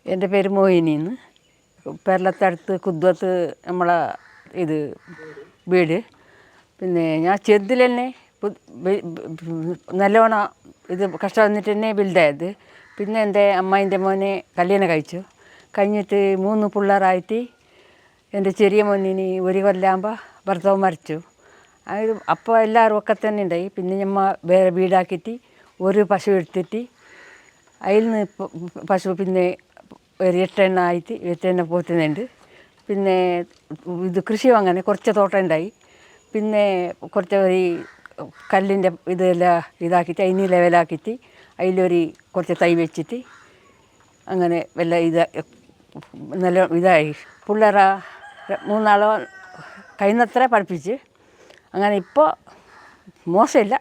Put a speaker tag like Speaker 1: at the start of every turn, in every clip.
Speaker 1: എൻ്റെ പേര് മോഹിനിന്ന്. പെരളത്തടുത്ത് കുദ്വത്ത് നമ്മളെ ഇത് വീട്. പിന്നെ ഞാൻ ചെറുതിൽ തന്നെ നല്ലോണം ഇത് കഷ്ടം വന്നിട്ട് തന്നെ വലുതായത്. പിന്നെ എൻ്റെ അമ്മായിൻ്റെ മോനെ കല്യാണം കഴിച്ചു. കഴിഞ്ഞിട്ട് 3 പിള്ളേരായിട്ട് എൻ്റെ ചെറിയ മോനിന് 1 കൊല്ലമാകുമ്പോൾ ഭർത്താവ് മരിച്ചു. അപ്പോൾ എല്ലാവരും ഒക്കെ തന്നെ ഉണ്ടായി. പിന്നെ നമ്മൾ വേറെ വീടാക്കിയിട്ട് ഒരു പശു എടുത്തിട്ട് അതിൽ നിന്ന് പശു പിന്നെ ഒരു 8 എണ്ണ ആയിട്ട് 8 എണ്ണ പോറ്റുന്നുണ്ട്. പിന്നെ ഇത് കൃഷിയും അങ്ങനെ കുറച്ച് തോട്ടം ഉണ്ടായി. പിന്നെ കുറച്ച് ഈ കല്ലിൻ്റെ ഇതെല്ലാം ഇതാക്കിയിട്ട് അതിന് ലെവലാക്കിയിട്ട് അതിലൊരു കുറച്ച് തൈ വെച്ചിട്ട് അങ്ങനെ വല്ല നല്ല ഇതായി. പിള്ളേരെ 3 ആളോ കഴിയുന്നത്ര പഠിപ്പിച്ച് അങ്ങനെ ഇപ്പോൾ മോശമില്ല.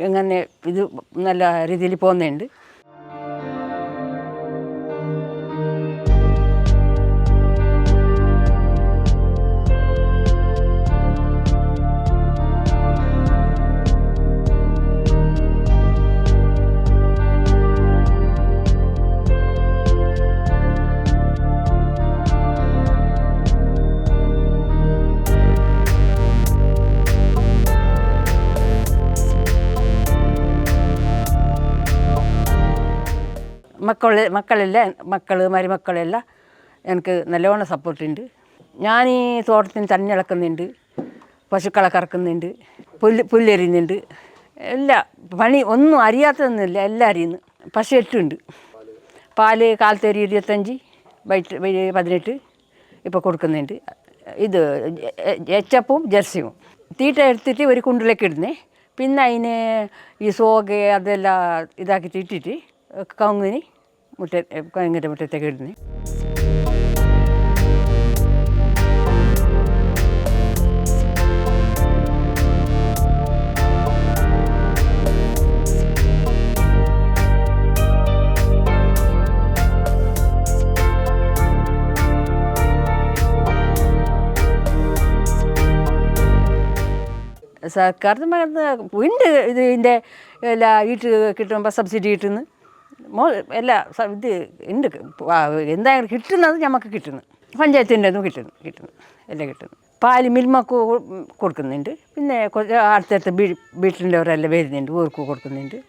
Speaker 1: അങ്ങനെ ഇത് നല്ല രീതിയിൽ പോകുന്നുണ്ട്. മരുമക്കളെല്ലാം എനിക്ക് നല്ലോണം സപ്പോർട്ടുണ്ട്. ഞാൻ ഈ തോട്ടത്തിന് തണ്ണി ഇളക്കുന്നുണ്ട്, പശുക്കളെ കറക്കുന്നുണ്ട്, പുല്ലെറിയുന്നുണ്ട്. എല്ലാം പണി ഒന്നും അറിയാത്തതൊന്നുമില്ല, എല്ലാം അറിയുന്നു. പശു 8 ഉണ്ട്. പാല് കാലത്ത് ഒരു 25, വൈകിട്ട് 18 ഇപ്പോൾ കൊടുക്കുന്നുണ്ട്. ഇത് എച്ചപ്പും ജെർസിയും തീറ്റ എടുത്തിട്ട് ഒരു കുണ്ടിലേക്ക് ഇടുന്നേ. പിന്നെ അതിന് ഈ സോക അതെല്ലാം ഇതാക്കിയിട്ട് ഇട്ടിട്ട് കവുങ്ങിന് കവുങ്ങിൻ്റെ മുറ്റത്തേക്ക് ഇടുന്നേ. സർക്കാർ ഉണ്ട്. ഇതിൻ്റെ എല്ലാ വീട്ടിൽ കിട്ടുമ്പോൾ സബ്സിഡി കിട്ടുന്നു. എല്ലാ ഇത് ഉണ്ട്. എന്തായാലും കിട്ടുന്നത് നമുക്ക് കിട്ടുന്നു. പഞ്ചായത്തിൻ്റെതും കിട്ടുന്നു എല്ലാം കിട്ടുന്നു. പാല് മിൽമക്ക് കൊടുക്കുന്നുണ്ട്. പിന്നെ അടുത്തടുത്ത് വീട്ടിലുള്ളവരെല്ലാം വരുന്നുണ്ട്, ഓർക്ക് കൊടുക്കുന്നുണ്ട്.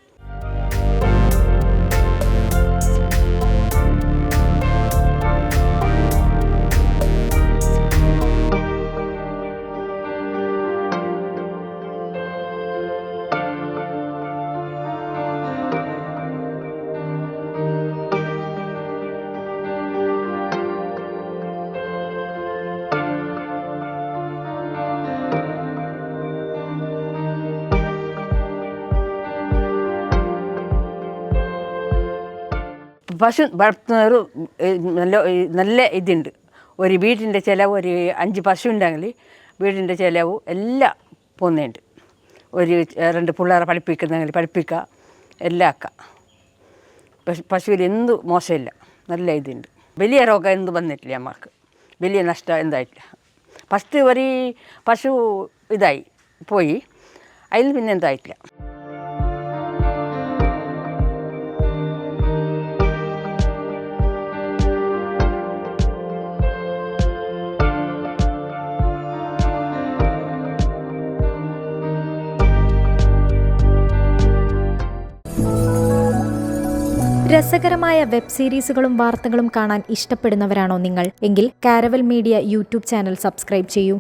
Speaker 1: പശു വളർത്തുന്നൊരു നല്ല ഇതുണ്ട്. ഒരു വീടിൻ്റെ ചിലവ് ഒരു 5 പശു ഉണ്ടെങ്കിൽ വീടിൻ്റെ ചിലവ് എല്ലാം പോകുന്നുണ്ട്. ഒരു 2 പിള്ളേരെ പഠിപ്പിക്കുന്നെങ്കിൽ പഠിപ്പിക്കുക, എല്ലാം ആക്കാം. പശുവിൽ എന്ത് മോശമില്ല, നല്ല ഇതുണ്ട്. വലിയ രോഗം എന്ത് വന്നിട്ടില്ല, നമുക്ക് വലിയ നഷ്ടം എന്തായിട്ടില്ല. ഫസ്റ്റ് ഒരു പശു ഇതായി പോയി, അതിൽ പിന്നെ എന്തായിട്ടില്ല.
Speaker 2: രസകരമായ വെബ് സീരീസുകളും വാർത്തകളും കാണാൻ ഇഷ്ടപ്പെടുന്നവരാണോ നിങ്ങൾ? എങ്കിൽ caravel media YouTube channel subscribe ചെയ്യൂ.